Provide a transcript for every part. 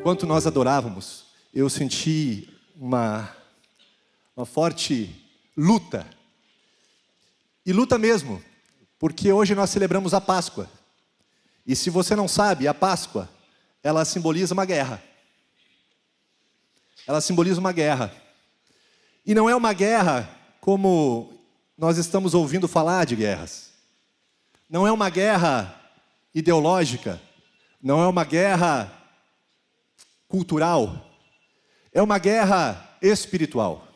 Enquanto nós adorávamos, eu senti uma forte luta. E luta mesmo, porque hoje nós celebramos a Páscoa. E se você não sabe, a Páscoa, ela simboliza uma guerra. Ela simboliza uma guerra. E não é uma guerra como nós estamos ouvindo falar de guerras. Não é uma guerra ideológica. Não é uma guerra cultural. É uma guerra espiritual.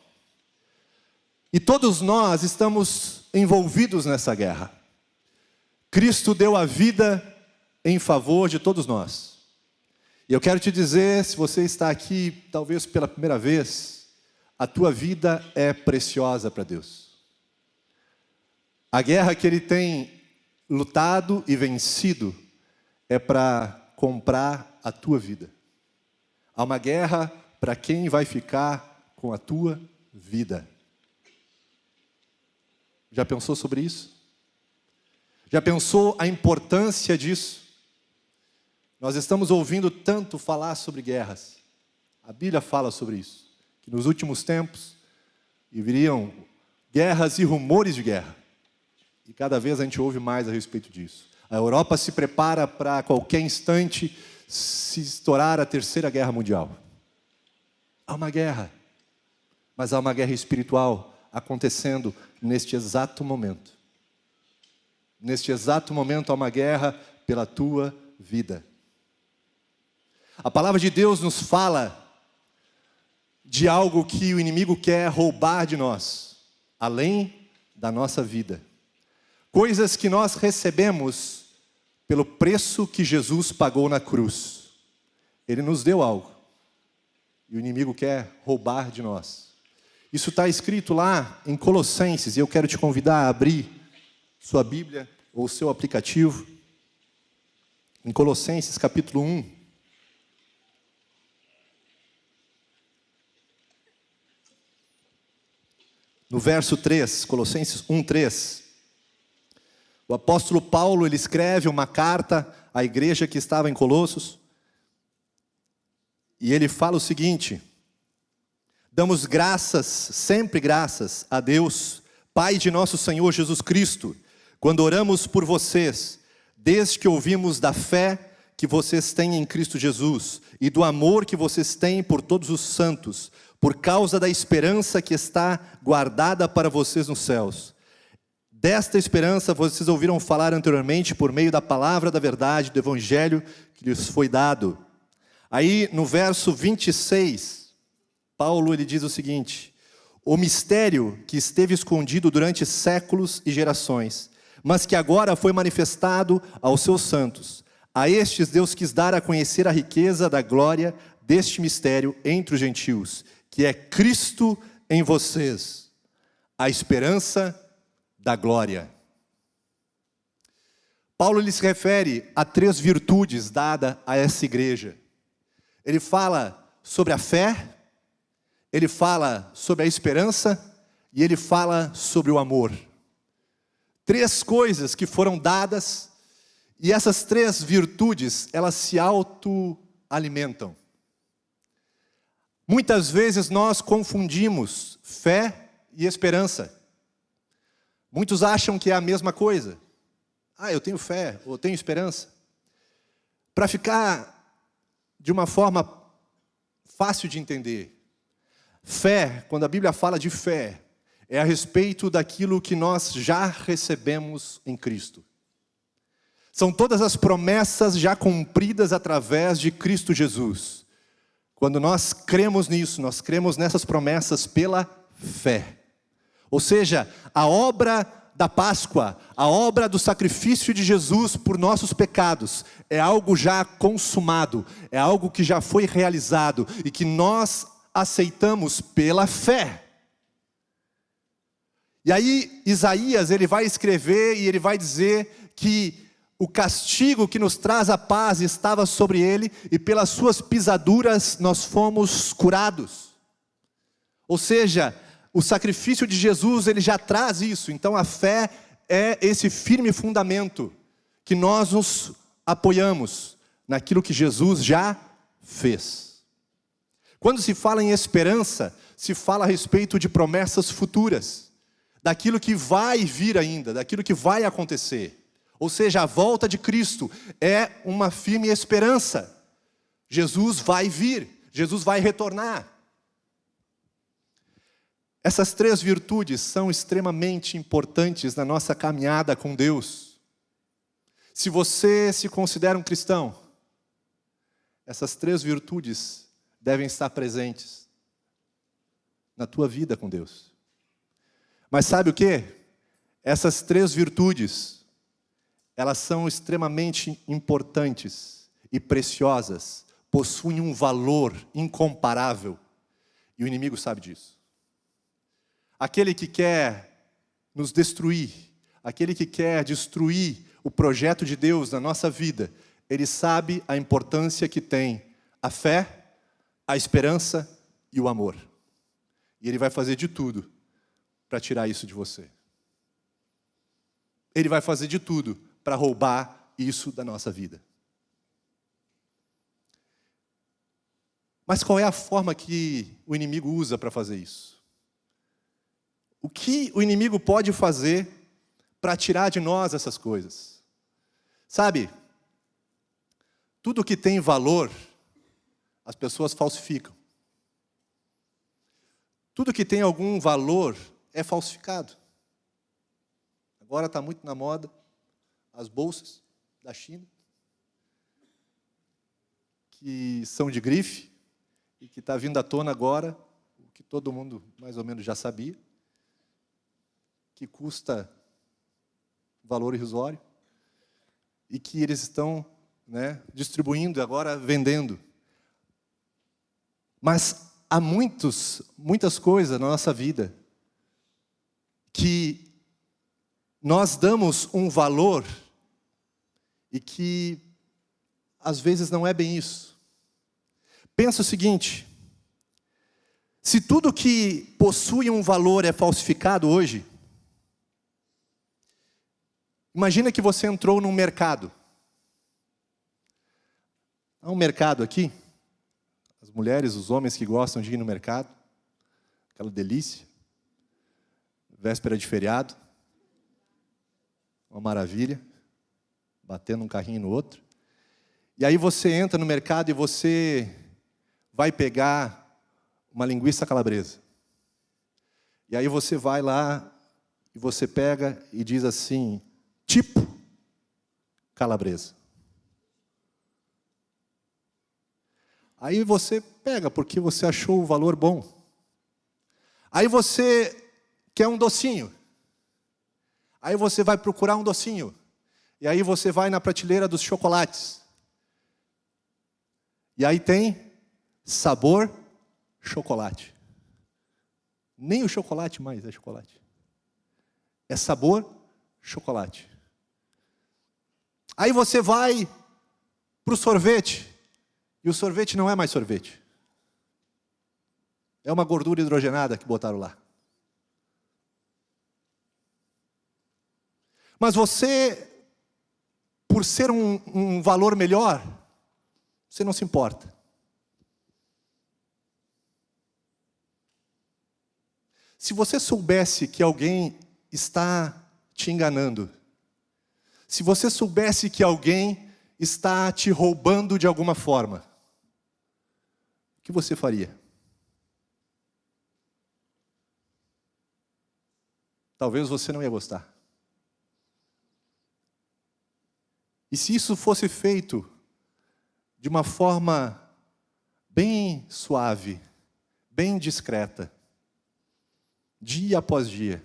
E todos nós estamos envolvidos nessa guerra. Cristo deu a vida em favor de todos nós. E eu quero te dizer, se você está aqui, talvez pela primeira vez, a tua vida é preciosa para Deus. A guerra que Ele tem lutado e vencido é para comprar a tua vida. Há uma guerra para quem vai ficar com a tua vida. Já pensou sobre isso? Já pensou a importância disso? Nós estamos ouvindo tanto falar sobre guerras. A Bíblia fala sobre isso. Que nos últimos tempos viriam guerras e rumores de guerra. E cada vez a gente ouve mais a respeito disso. A Europa se prepara para a qualquer instante se estourar a Terceira Guerra Mundial. Há uma guerra. Mas há uma guerra espiritual acontecendo neste exato momento. Neste exato momento há uma guerra pela tua vida. A palavra de Deus nos fala de algo que o inimigo quer roubar de nós, além da nossa vida. Coisas que nós recebemos pelo preço que Jesus pagou na cruz. Ele nos deu algo. E o inimigo quer roubar de nós. Isso está escrito lá em Colossenses, e eu quero te convidar a abrir sua Bíblia ou seu aplicativo. Em Colossenses capítulo 1. No verso 3, Colossenses 1, 3. O apóstolo Paulo, ele escreve uma carta à igreja que estava em Colossos. E ele fala o seguinte: damos graças, sempre graças a Deus, Pai de nosso Senhor Jesus Cristo, quando oramos por vocês, desde que ouvimos da fé que vocês têm em Cristo Jesus e do amor que vocês têm por todos os santos, por causa da esperança que está guardada para vocês nos céus. Desta esperança vocês ouviram falar anteriormente por meio da palavra da verdade, do evangelho que lhes foi dado. Aí no verso 26, Paulo ele diz o seguinte: o mistério que esteve escondido durante séculos e gerações, mas que agora foi manifestado aos seus santos. A estes Deus quis dar a conhecer a riqueza da glória deste mistério entre os gentios, que é Cristo em vocês, a esperança da glória. Paulo ele se refere a 3 virtudes dadas a essa igreja. Ele fala sobre a fé, ele fala sobre a esperança e ele fala sobre o amor. 3 coisas que foram dadas, e essas 3 virtudes, elas se autoalimentam. Muitas vezes nós confundimos fé e esperança. Muitos acham que é a mesma coisa. Ah, eu tenho fé, ou eu tenho esperança. Para ficar de uma forma fácil de entender, fé, quando a Bíblia fala de fé, é a respeito daquilo que nós já recebemos em Cristo. São todas as promessas já cumpridas através de Cristo Jesus. Quando nós cremos nisso, nós cremos nessas promessas pela fé. Ou seja, a obra da Páscoa, a obra do sacrifício de Jesus por nossos pecados, é algo já consumado, é algo que já foi realizado e que nós aceitamos pela fé. E aí Isaías ele vai escrever e ele vai dizer que o castigo que nos traz a paz estava sobre ele, e pelas suas pisaduras nós fomos curados. Ou seja, o sacrifício de Jesus ele já traz isso. Então a fé é esse firme fundamento que nós nos apoiamos naquilo que Jesus já fez. Quando se fala em esperança, se fala a respeito de promessas futuras, daquilo que vai vir ainda, daquilo que vai acontecer. Ou seja, a volta de Cristo é uma firme esperança. Jesus vai vir, Jesus vai retornar. Essas 3 virtudes são extremamente importantes na nossa caminhada com Deus. Se você se considera um cristão, essas 3 virtudes devem estar presentes na tua vida com Deus. Mas sabe o quê? Essas 3 virtudes, elas são extremamente importantes e preciosas, possuem um valor incomparável, e o inimigo sabe disso. Aquele que quer nos destruir, aquele que quer destruir o projeto de Deus na nossa vida, ele sabe a importância que tem a fé, a esperança e o amor. E ele vai fazer de tudo para tirar isso de você. Ele vai fazer de tudo para roubar isso da nossa vida. Mas qual é a forma que o inimigo usa para fazer isso? O que o inimigo pode fazer para tirar de nós essas coisas? Sabe, tudo que tem valor, as pessoas falsificam. Tudo que tem algum valor é falsificado. Agora está muito na moda as bolsas da China, que são de grife, e que está vindo à tona agora, o que todo mundo mais ou menos já sabia, que custa valor irrisório, e que eles estão, distribuindo e agora vendendo. Mas há muitas coisas na nossa vida que nós damos um valor e que às vezes não é bem isso. Pensa o seguinte: se tudo que possui um valor é falsificado hoje, imagina que você entrou num mercado. Há um mercado aqui, as mulheres, os homens que gostam de ir no mercado, aquela delícia, véspera de feriado, uma maravilha, batendo um carrinho no outro. E aí você entra no mercado e você vai pegar uma linguiça calabresa. E aí você vai lá e você pega e diz assim, tipo calabresa. Aí você pega porque você achou o valor bom. Aí você quer um docinho. Aí você vai procurar um docinho. E aí você vai na prateleira dos chocolates. E aí tem sabor chocolate. Nem o chocolate mais é chocolate. É sabor chocolate. Aí você vai para o sorvete. E o sorvete não é mais sorvete. É uma gordura hidrogenada que botaram lá. Mas você, por ser um valor melhor, você não se importa. Se você soubesse que alguém está te enganando, se você soubesse que alguém está te roubando de alguma forma, o que você faria? Talvez você não ia gostar. E se isso fosse feito de uma forma bem suave, bem discreta, dia após dia?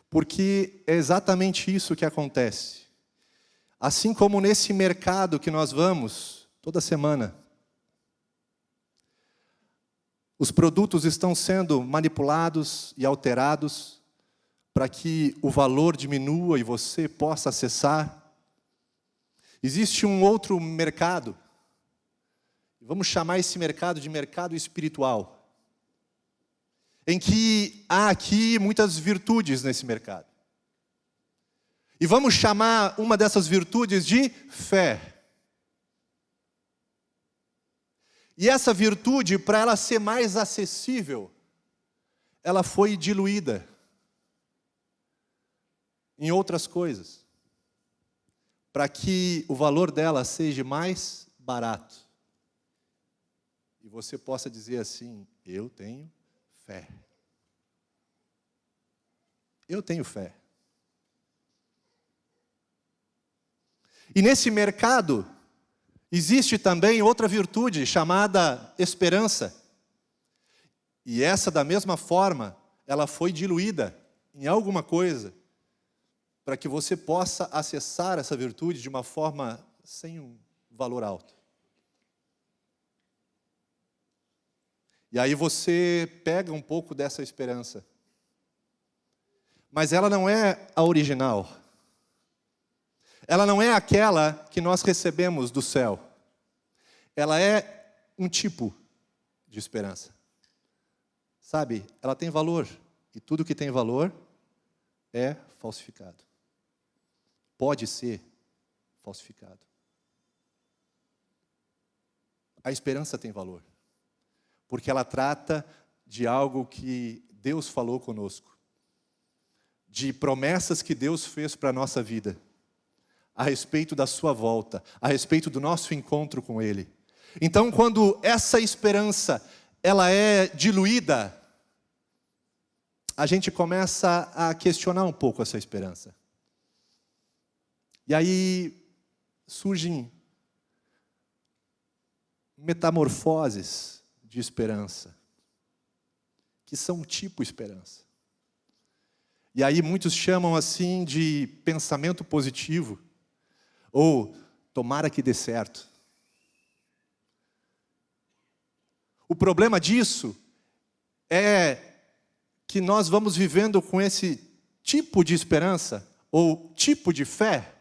Porque é exatamente isso que acontece. Assim como nesse mercado que nós vamos toda semana, os produtos estão sendo manipulados e alterados para que o valor diminua e você possa acessar. Existe um outro mercado, vamos chamar esse mercado de mercado espiritual, em que há aqui muitas virtudes nesse mercado. E vamos chamar uma dessas virtudes de fé. E essa virtude, para ela ser mais acessível, ela foi diluída em outras coisas, para que o valor dela seja mais barato. E você possa dizer assim: eu tenho fé. Eu tenho fé. E nesse mercado, existe também outra virtude chamada esperança. E essa, da mesma forma, ela foi diluída em alguma coisa, para que você possa acessar essa virtude de uma forma sem um valor alto. E aí você pega um pouco dessa esperança. Mas ela não é a original. Ela não é aquela que nós recebemos do céu. Ela é um tipo de esperança. Sabe, ela tem valor. E tudo que tem valor é falsificado. Pode ser falsificado. A esperança tem valor. Porque ela trata de algo que Deus falou conosco. De promessas que Deus fez para a nossa vida. A respeito da sua volta. A respeito do nosso encontro com Ele. Então, quando essa esperança, ela é diluída, a gente começa a questionar um pouco essa esperança. E aí surgem metamorfoses de esperança, que são tipo esperança. E aí muitos chamam assim de pensamento positivo, ou tomara que dê certo. O problema disso é que nós vamos vivendo com esse tipo de esperança, ou tipo de fé,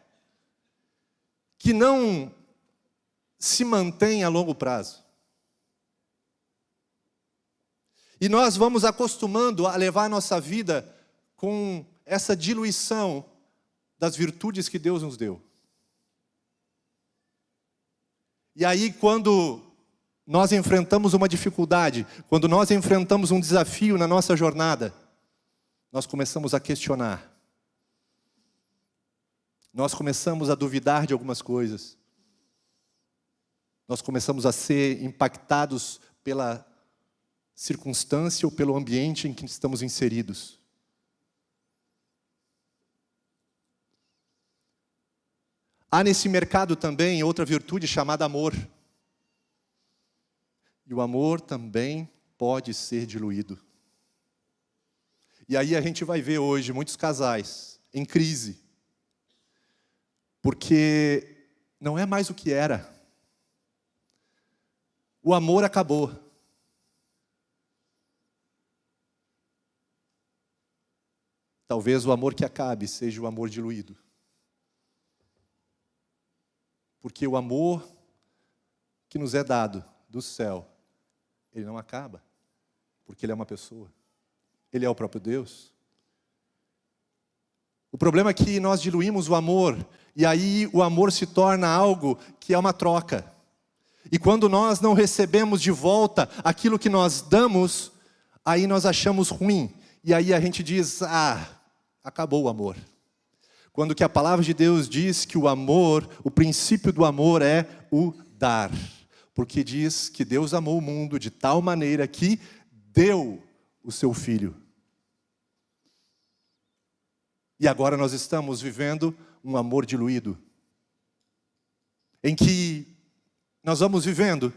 que não se mantém a longo prazo. E nós vamos acostumando a levar a nossa vida com essa diluição das virtudes que Deus nos deu. E aí, quando nós enfrentamos uma dificuldade, quando nós enfrentamos um desafio na nossa jornada, nós começamos a questionar. Nós começamos a duvidar de algumas coisas. Nós começamos a ser impactados pela circunstância ou pelo ambiente em que estamos inseridos. Há nesse mercado também outra virtude chamada amor. E o amor também pode ser diluído. E aí a gente vai ver hoje muitos casais em crise. Porque não é mais o que era. O amor acabou. Talvez o amor que acabe seja o amor diluído. Porque o amor que nos é dado do céu, ele não acaba. Porque ele é uma pessoa. Ele é o próprio Deus. O problema é que nós diluímos o amor, e aí o amor se torna algo que é uma troca. E quando nós não recebemos de volta aquilo que nós damos, aí nós achamos ruim. E aí a gente diz, acabou o amor. Quando que a palavra de Deus diz que o amor, o princípio do amor é o dar. Porque diz que Deus amou o mundo de tal maneira que deu o seu Filho. E agora nós estamos vivendo um amor diluído. Em que nós vamos vivendo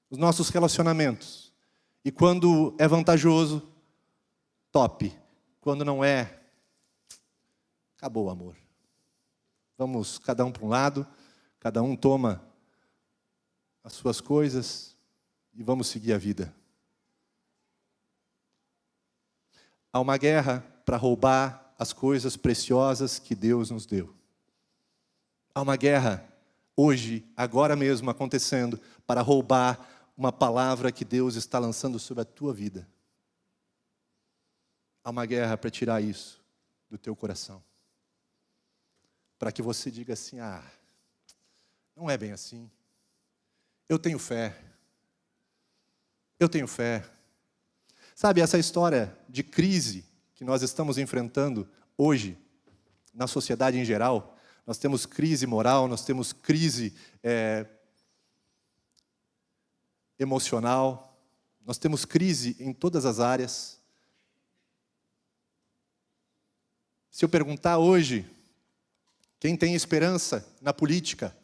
os nossos relacionamentos. E quando é vantajoso, top. Quando não é, acabou o amor. Vamos cada um para um lado, cada um toma as suas coisas e vamos seguir a vida. Há uma guerra para roubar as coisas preciosas que Deus nos deu. Há uma guerra hoje, agora mesmo acontecendo, para roubar uma palavra que Deus está lançando sobre a tua vida. Há uma guerra para tirar isso do teu coração. Para que você diga assim, não é bem assim. Eu tenho fé, Eu tenho fé. Sabe, essa história de crise que nós estamos enfrentando hoje, na sociedade em geral, nós temos crise moral, nós temos crise emocional, nós temos crise em todas as áreas. Se eu perguntar hoje, quem tem esperança na política?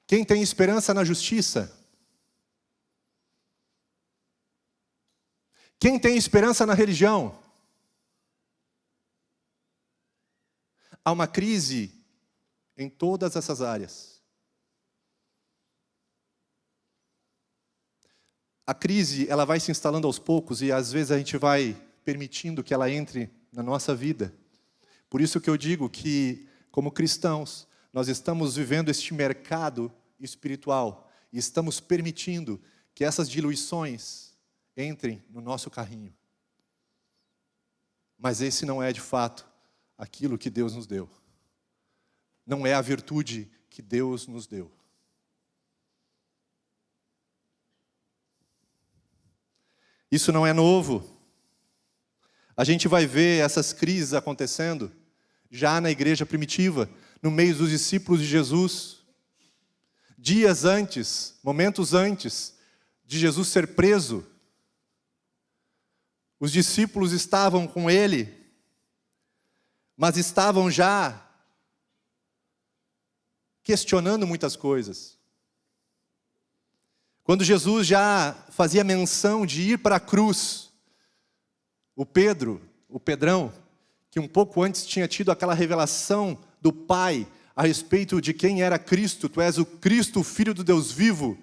Quem tem esperança na justiça? Quem tem esperança na religião? Há uma crise em todas essas áreas. A crise, ela vai se instalando aos poucos e às vezes a gente vai permitindo que ela entre na nossa vida. Por isso que eu digo que, como cristãos, nós estamos vivendo este mercado espiritual e estamos permitindo que essas diluições entrem no nosso carrinho. Mas esse não é, de fato, aquilo que Deus nos deu. Não é a virtude que Deus nos deu. Isso não é novo. A gente vai ver essas crises acontecendo já na igreja primitiva, no meio dos discípulos de Jesus. Dias antes, momentos antes de Jesus ser preso, os discípulos estavam com ele, mas estavam já questionando muitas coisas. Quando Jesus já fazia menção de ir para a cruz, o Pedrão, que um pouco antes tinha tido aquela revelação do Pai a respeito de quem era Cristo, tu és o Cristo, o Filho do Deus vivo.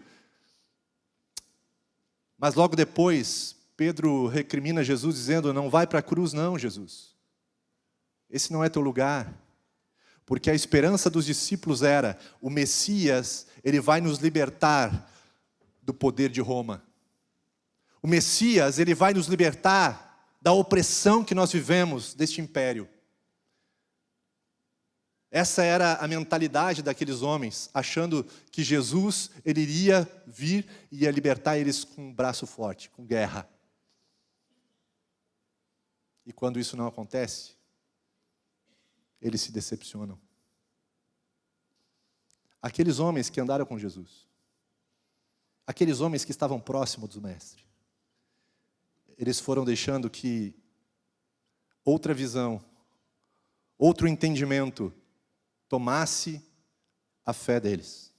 Mas logo depois, Pedro recrimina Jesus dizendo, não vai para a cruz não, Jesus. Esse não é teu lugar. Porque a esperança dos discípulos era, o Messias, ele vai nos libertar do poder de Roma. O Messias, ele vai nos libertar da opressão que nós vivemos deste império. Essa era a mentalidade daqueles homens, achando que Jesus, ele iria vir e ia libertar eles com um braço forte, com guerra. E quando isso não acontece, eles se decepcionam. Aqueles homens que andaram com Jesus, aqueles homens que estavam próximos do Mestre, eles foram deixando que outra visão, outro entendimento, tomasse a fé deles.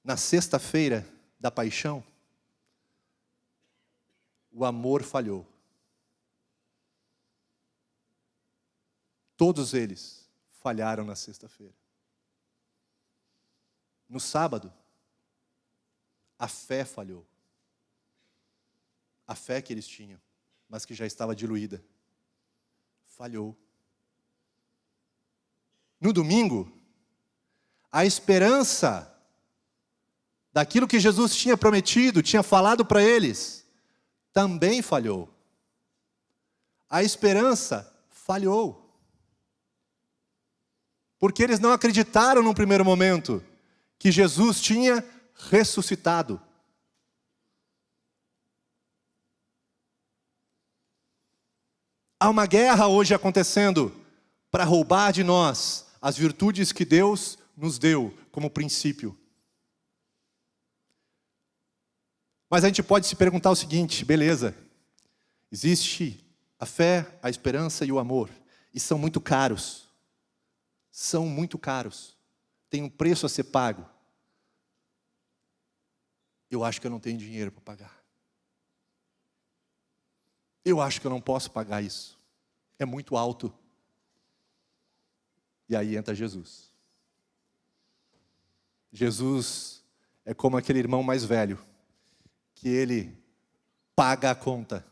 Na sexta-feira da paixão, o amor falhou. Todos eles falharam na sexta-feira. No sábado, a fé falhou. A fé que eles tinham, mas que já estava diluída, falhou. No domingo, a esperança daquilo que Jesus tinha prometido, tinha falado para eles, também falhou. A esperança falhou. Porque eles não acreditaram num primeiro momento que Jesus tinha ressuscitado. Há uma guerra hoje acontecendo para roubar de nós as virtudes que Deus nos deu como princípio. Mas a gente pode se perguntar o seguinte, beleza, existe a fé, a esperança e o amor, e são muito caros. São muito caros. Tem um preço a ser pago. Eu acho que eu não tenho dinheiro para pagar. Eu acho que eu não posso pagar isso. É muito alto. E aí entra Jesus. Jesus é como aquele irmão mais velho, que ele paga a conta.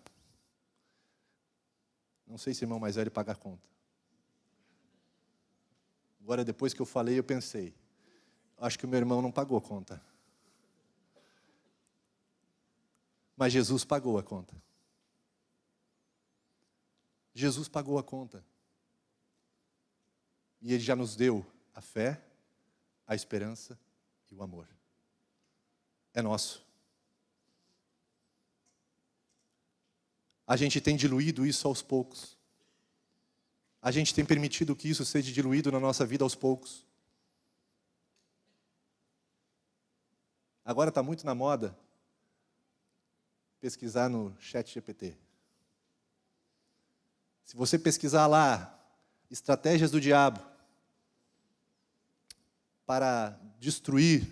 Não sei se irmão mais velho paga a conta. Agora, depois que eu falei, eu pensei, acho que o meu irmão não pagou a conta. Mas Jesus pagou a conta. Jesus pagou a conta. E Ele já nos deu a fé, a esperança e o amor. é nosso. A gente tem diluído isso aos poucos. A gente tem permitido que isso seja diluído na nossa vida aos poucos. Agora está muito na moda pesquisar no ChatGPT. Se você pesquisar lá, estratégias do diabo para destruir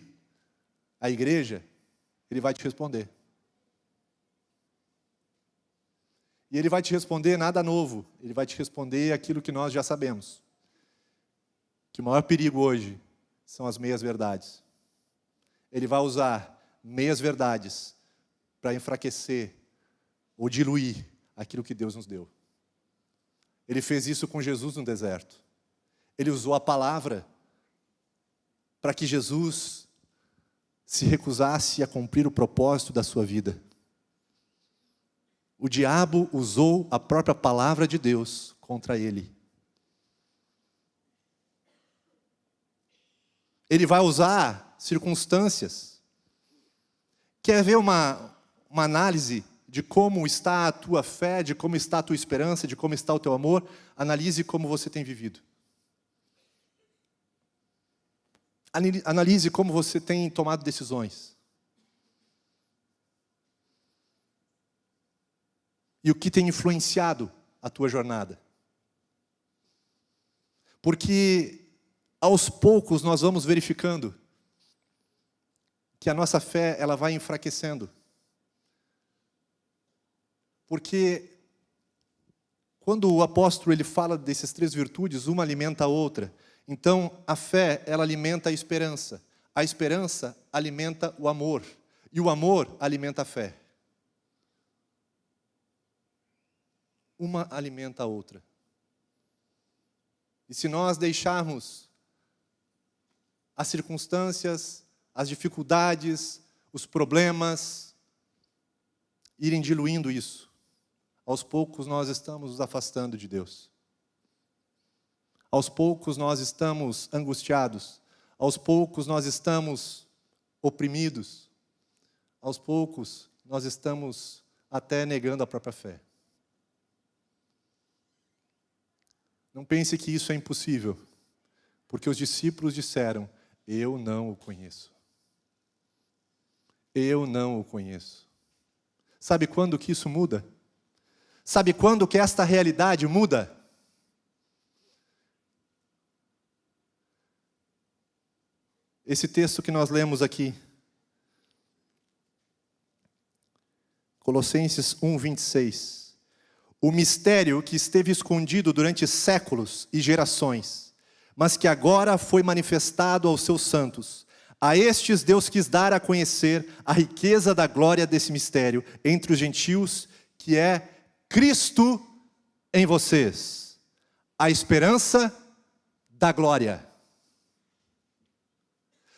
a igreja, ele vai te responder. E ele vai te responder nada novo, ele vai te responder aquilo que nós já sabemos. Que o maior perigo hoje são as meias-verdades. Ele vai usar meias-verdades para enfraquecer ou diluir aquilo que Deus nos deu. Ele fez isso com Jesus no deserto. Ele usou a palavra para que Jesus se recusasse a cumprir o propósito da sua vida. O diabo usou a própria palavra de Deus contra ele. Ele vai usar circunstâncias. Quer ver uma análise de como está a tua fé, de como está a tua esperança, de como está o teu amor? Analise como você tem vivido. Analise como você tem tomado decisões. E o que tem influenciado a tua jornada. Porque aos poucos nós vamos verificando que a nossa fé ela vai enfraquecendo. Porque quando o apóstolo ele fala dessas três virtudes, uma alimenta a outra. Então a fé ela alimenta a esperança alimenta o amor, e o amor alimenta a fé. Uma alimenta a outra. E se nós deixarmos as circunstâncias, as dificuldades, os problemas irem diluindo isso, aos poucos nós estamos nos afastando de Deus. Aos poucos nós estamos angustiados. Aos poucos nós estamos oprimidos. Aos poucos nós estamos até negando a própria fé. Não pense que isso é impossível, porque os discípulos disseram: eu não o conheço. Eu não o conheço. Sabe quando que isso muda? Sabe quando que esta realidade muda? Esse texto que nós lemos aqui, Colossenses 1:26. O mistério que esteve escondido durante séculos e gerações, mas que agora foi manifestado aos seus santos. A estes Deus quis dar a conhecer a riqueza da glória desse mistério entre os gentios, que é Cristo em vocês, a esperança da glória.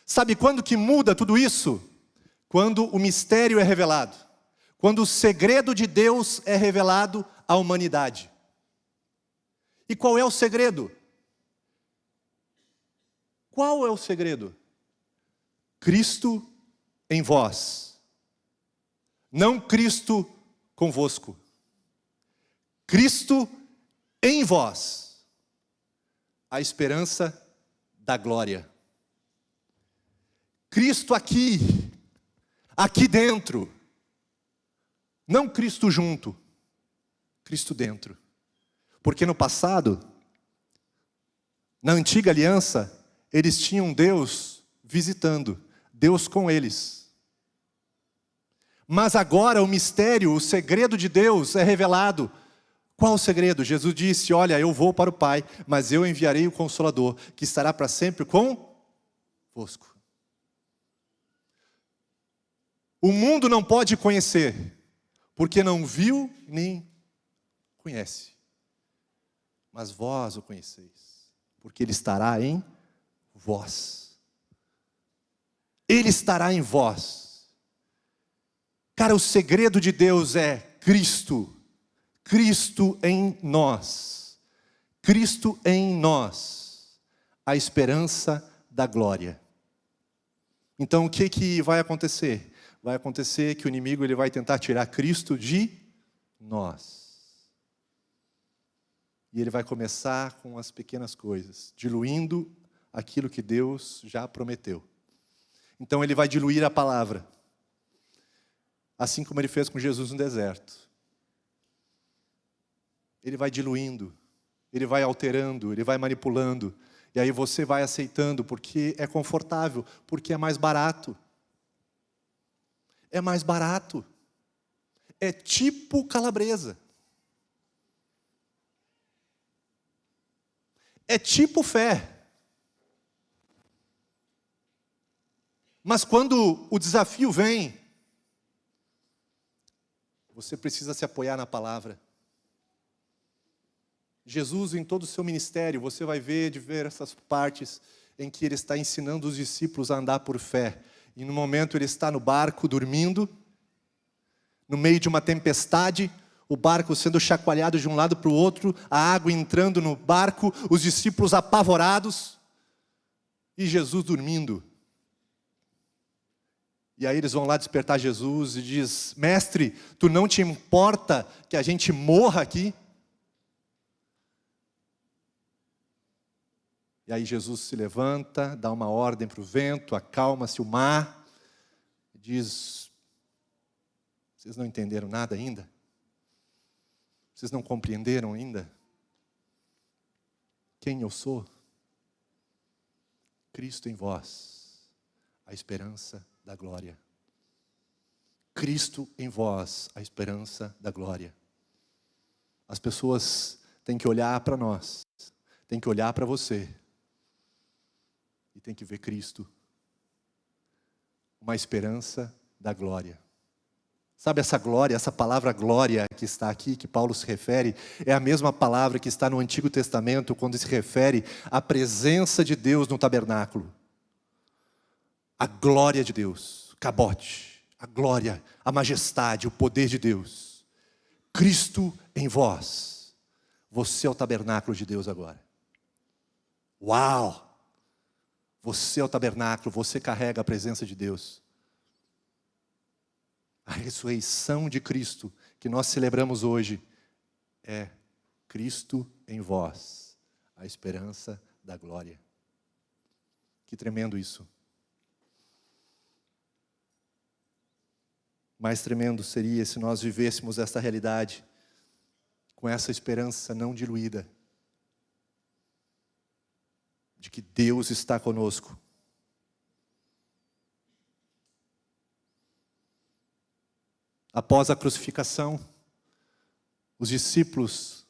Sabe quando que muda tudo isso? Quando o mistério é revelado. Quando o segredo de Deus é revelado à humanidade. E qual é o segredo? Qual é o segredo? Cristo em vós. Não Cristo convosco. Cristo em vós. A esperança da glória. Cristo aqui dentro. Não Cristo junto, Cristo dentro. Porque no passado, na antiga aliança, eles tinham Deus visitando, Deus com eles. Mas agora o mistério, o segredo de Deus é revelado. Qual o segredo? Jesus disse: olha, eu vou para o Pai, mas eu enviarei o Consolador, que estará para sempre convosco. O mundo não pode conhecer, porque não viu nem conhece. Mas vós o conheceis, porque Ele estará em vós. Ele estará em vós. Cara, o segredo de Deus é Cristo. Cristo em nós. Cristo em nós. A esperança da glória. Então o que vai acontecer? vai acontecer que o inimigo ele vai tentar tirar Cristo de nós. E ele vai começar com as pequenas coisas, diluindo aquilo que Deus já prometeu. Então ele vai diluir a palavra, assim como ele fez com Jesus no deserto. Ele vai diluindo, ele vai alterando, ele vai manipulando, e aí você vai aceitando porque é confortável, porque é mais barato. É mais barato. É tipo calabresa. É tipo fé. Mas quando o desafio vem, você precisa se apoiar na palavra. Jesus, em todo o seu ministério, você vai ver diversas partes em que ele está ensinando os discípulos a andar por fé. E no momento ele está no barco dormindo, no meio de uma tempestade, o barco sendo chacoalhado de um lado para o outro, a água entrando no barco, os discípulos apavorados e Jesus dormindo. E aí eles vão lá despertar Jesus e diz: mestre, tu não te importa que a gente morra aqui? E aí Jesus se levanta, dá uma ordem para o vento, acalma-se o mar, e diz: vocês não entenderam nada ainda? Vocês não compreenderam ainda quem eu sou? Cristo em vós, a esperança da glória. Cristo em vós, a esperança da glória. As pessoas têm que olhar para nós, têm que olhar para você, e tem que ver Cristo, uma esperança da glória. Sabe essa glória, essa palavra glória que está aqui, que Paulo se refere, é a mesma palavra que está no Antigo Testamento, quando se refere à presença de Deus no tabernáculo. A glória de Deus, cabote, a glória, a majestade, o poder de Deus. Cristo em vós, você é o tabernáculo de Deus agora. Uau! Você é o tabernáculo, você carrega a presença de Deus. A ressurreição de Cristo, que nós celebramos hoje, é Cristo em vós, a esperança da glória. Que tremendo isso. Mais tremendo seria se nós vivêssemos esta realidade, com essa esperança não diluída, de que Deus está conosco. Após a crucificação, os discípulos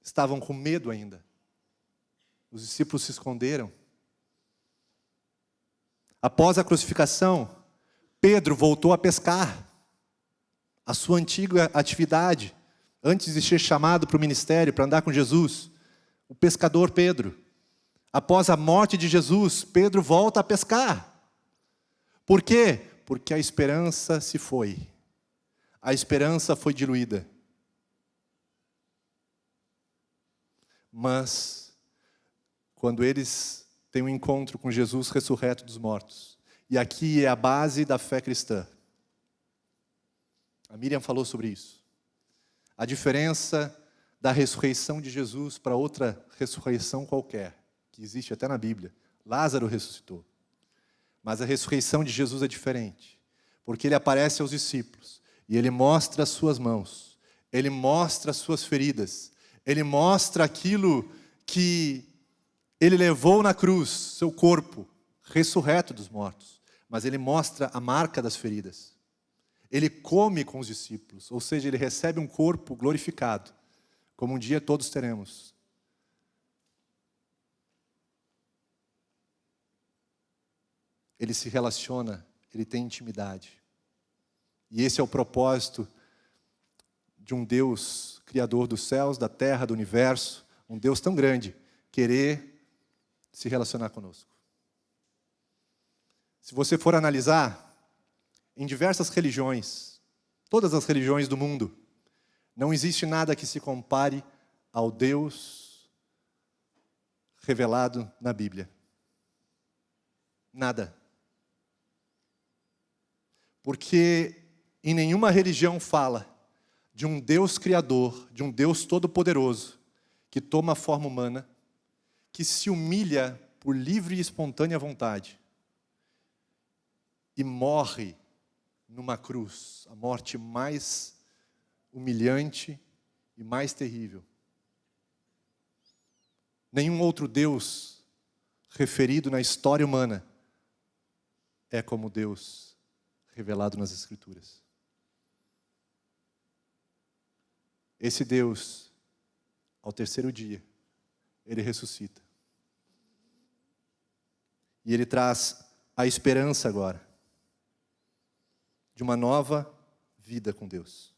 estavam com medo ainda. Os discípulos se esconderam. Após a crucificação, Pedro voltou a pescar, a sua antiga atividade, antes de ser chamado para o ministério, para andar com Jesus. O pescador Pedro. Após a morte de Jesus, Pedro volta a pescar. Por quê? Porque a esperança se foi. A esperança foi diluída. Mas, quando eles têm um encontro com Jesus ressurreto dos mortos, e aqui é a base da fé cristã. A Miriam falou sobre isso. A diferença da ressurreição de Jesus para outra ressurreição qualquer, que existe até na Bíblia. Lázaro ressuscitou. Mas a ressurreição de Jesus é diferente, porque ele aparece aos discípulos, e ele mostra as suas mãos, ele mostra as suas feridas, ele mostra aquilo que ele levou na cruz, seu corpo, ressurreto dos mortos, mas ele mostra a marca das feridas. Ele come com os discípulos, ou seja, ele recebe um corpo glorificado, como um dia todos teremos. Ele se relaciona, ele tem intimidade. E esse é o propósito de um Deus criador dos céus, da terra, do universo, um Deus tão grande, querer se relacionar conosco. Se você for analisar, em diversas religiões, todas as religiões do mundo, não existe nada que se compare ao Deus revelado na Bíblia. Nada. Porque em nenhuma religião fala de um Deus criador, de um Deus todo-poderoso, que toma a forma humana, que se humilha por livre e espontânea vontade e morre numa cruz, a morte mais humilhante e mais terrível. Nenhum outro Deus referido na história humana é como Deus revelado nas Escrituras. Esse Deus, ao terceiro dia, Ele ressuscita. E Ele traz a esperança agora de uma nova vida com Deus.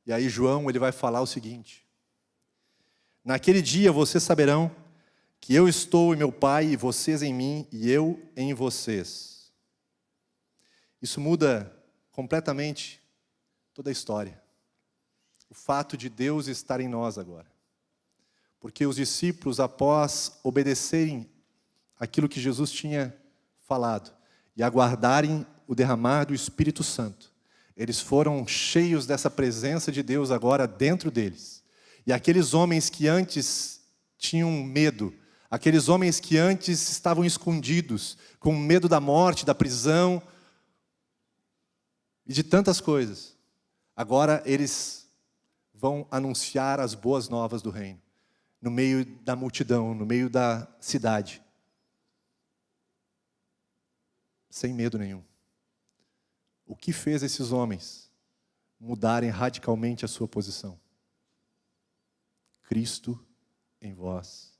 E aí João, ele vai falar o seguinte: naquele dia vocês saberão que eu estou em meu Pai e vocês em mim e eu em vocês. Isso muda completamente toda a história. O fato de Deus estar em nós agora. Porque os discípulos, após obedecerem aquilo que Jesus tinha falado e aguardarem o derramar do Espírito Santo, eles foram cheios dessa presença de Deus agora dentro deles. E aqueles homens que antes tinham medo, aqueles homens que antes estavam escondidos, com medo da morte, da prisão e de tantas coisas, agora eles vão anunciar as boas novas do reino, no meio da multidão, no meio da cidade, sem medo nenhum. O que fez esses homens mudarem radicalmente a sua posição? Cristo em vós,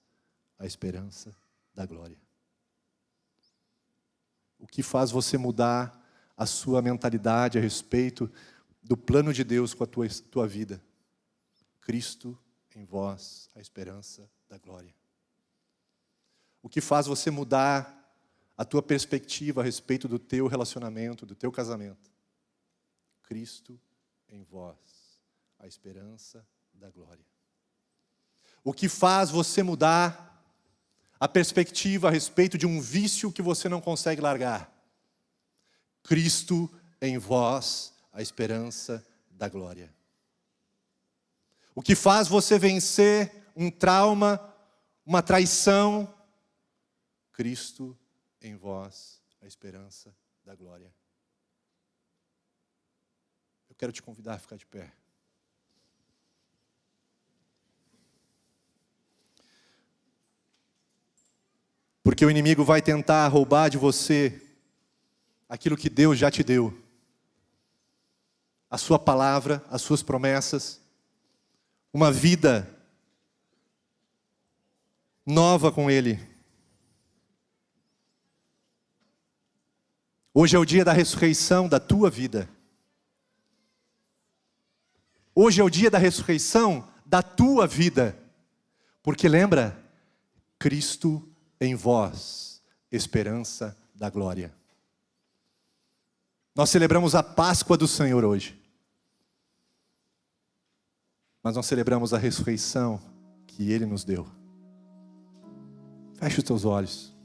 a esperança da glória. O que faz você mudar a sua mentalidade a respeito do plano de Deus com a tua vida? Cristo em vós, a esperança da glória. O que faz você mudar a tua perspectiva a respeito do teu relacionamento, do teu casamento? Cristo em vós, a esperança da glória. O que faz você mudar a perspectiva a respeito de um vício que você não consegue largar? Cristo em vós, a esperança da glória. O que faz você vencer um trauma, uma traição? Cristo em vós, a esperança da glória. Eu quero te convidar a ficar de pé. Porque o inimigo vai tentar roubar de você aquilo que Deus já te deu. A sua palavra, as suas promessas, uma vida nova com Ele. Hoje é o dia da ressurreição da tua vida. Hoje é o dia da ressurreição da tua vida. Porque lembra, Cristo em vós, esperança da glória. Nós celebramos a Páscoa do Senhor hoje. Mas nós celebramos a ressurreição que Ele nos deu. Feche os teus olhos.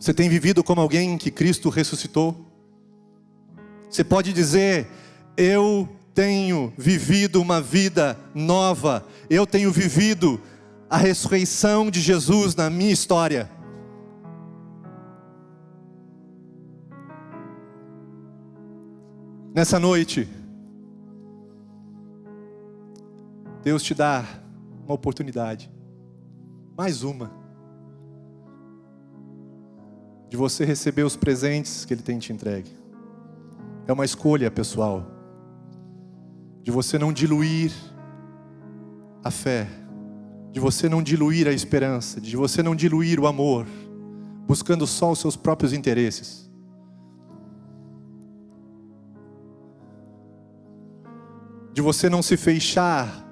Você tem vivido como alguém que Cristo ressuscitou? Você pode dizer: eu tenho vivido uma vida nova. Eu tenho vivido a ressurreição de Jesus na minha história. Nessa noite, Deus te dá uma oportunidade, mais uma, de você receber os presentes que Ele tem te entregue. É uma escolha pessoal, de você não diluir a fé, de você não diluir a esperança, de você não diluir o amor, buscando só os seus próprios interesses. De você não se fechar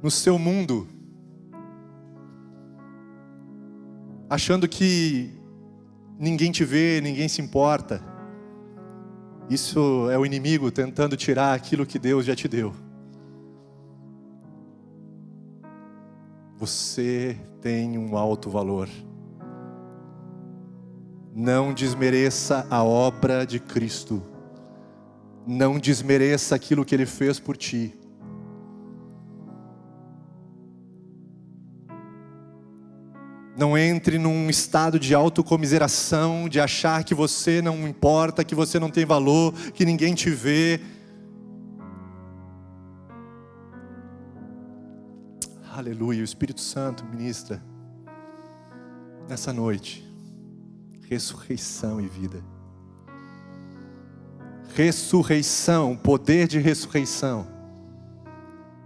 no seu mundo, achando que ninguém te vê, ninguém se importa, Isso é o inimigo tentando tirar aquilo que Deus já te deu. Você tem um alto valor. Não desmereça a obra de Cristo. Não desmereça aquilo que Ele fez por ti. Não entre num estado de autocomiseração, de achar que você não importa, que você não tem valor, que ninguém te vê. Aleluia, o Espírito Santo ministra nessa noite ressurreição e vida. Ressurreição, poder de ressurreição,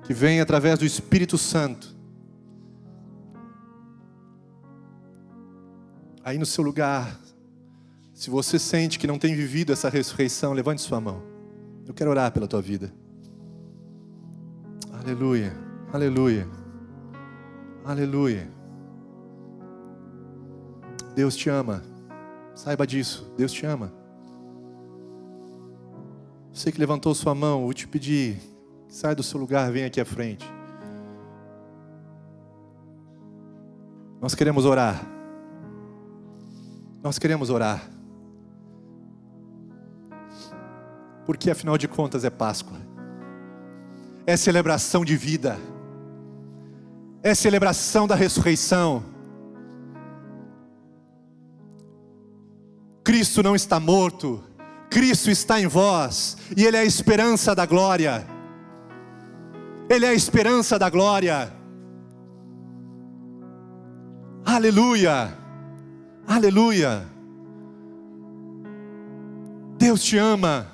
que vem através do Espírito Santo. Aí no seu lugar, se você sente que não tem vivido essa ressurreição, levante sua mão. Eu quero orar pela tua vida. Aleluia, aleluia, aleluia. Deus te ama. Saiba disso, Deus te ama. Você que levantou sua mão, eu vou te pedir, sai do seu lugar, vem aqui à frente. Nós queremos orar. Nós queremos orar. Porque afinal de contas é Páscoa. É celebração de vida. É celebração da ressurreição. Cristo não está morto. Cristo está em vós. E Ele é a esperança da glória. Ele é a esperança da glória. Aleluia. Aleluia. Deus te ama.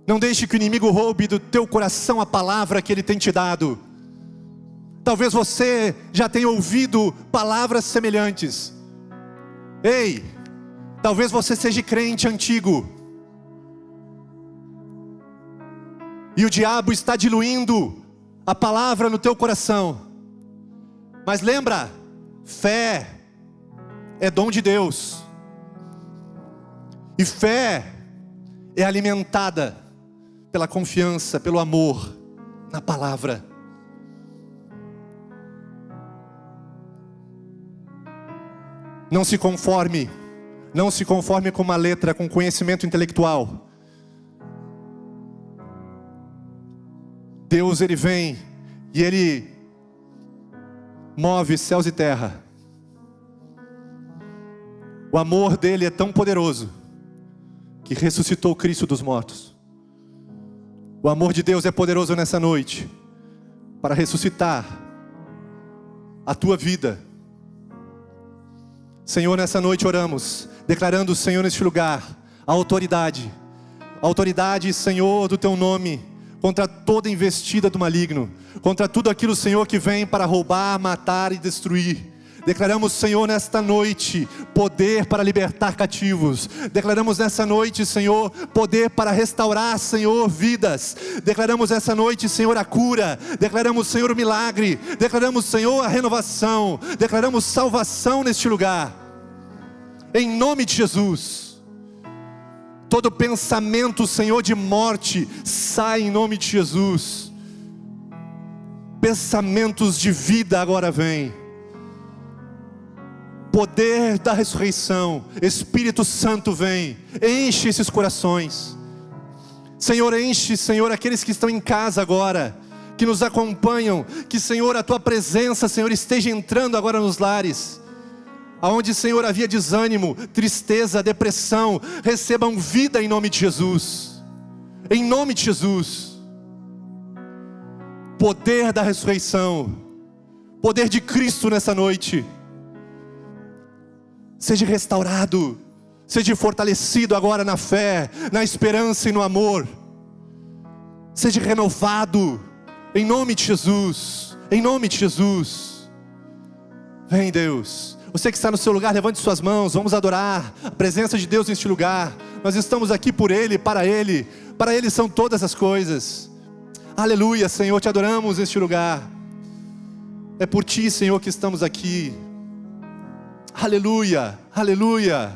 Não deixe que o inimigo roube do teu coração a palavra que Ele tem te dado. Talvez você já tenha ouvido palavras semelhantes. Ei, talvez você seja crente antigo. E o diabo está diluindo a palavra no teu coração. Mas lembra, fé é dom de Deus. E fé é alimentada pela confiança, pelo amor na palavra. Não se conforme com uma letra, com conhecimento intelectual. Deus, Ele vem e Ele move céus e terra. O amor dele é tão poderoso que ressuscitou Cristo dos mortos. O amor de Deus é poderoso nessa noite para ressuscitar a tua vida. Senhor, nessa noite oramos, declarando, Senhor, neste lugar, a autoridade, Senhor, do teu nome, contra toda investida do maligno, contra tudo aquilo, Senhor, que vem para roubar, matar e destruir. Declaramos, Senhor, nesta noite, poder para libertar cativos. Declaramos nessa noite, Senhor, poder para restaurar, Senhor, vidas. Declaramos nessa noite, Senhor, a cura. Declaramos, Senhor, o milagre. Declaramos, Senhor, a renovação. Declaramos salvação neste lugar. Em nome de Jesus. Todo pensamento, Senhor, de morte, sai em nome de Jesus. Pensamentos de vida agora vem. Poder da ressurreição, Espírito Santo vem, enche esses corações. Senhor, enche, Senhor, aqueles que estão em casa agora, que nos acompanham, que, Senhor, a Tua presença, Senhor, esteja entrando agora nos lares. Aonde, Senhor, havia desânimo, tristeza, depressão, recebam vida em nome de Jesus. Em nome de Jesus. Poder da ressurreição, poder de Cristo nessa noite. Seja restaurado, seja fortalecido agora na fé, na esperança e no amor. Seja renovado, em nome de Jesus, em nome de Jesus. Vem, Deus. Você que está no seu lugar, levante suas mãos, vamos adorar a presença de Deus neste lugar. Nós estamos aqui por Ele, para Ele são todas as coisas. Aleluia, Senhor, te adoramos neste lugar. É por Ti, Senhor, que estamos aqui. Aleluia, aleluia.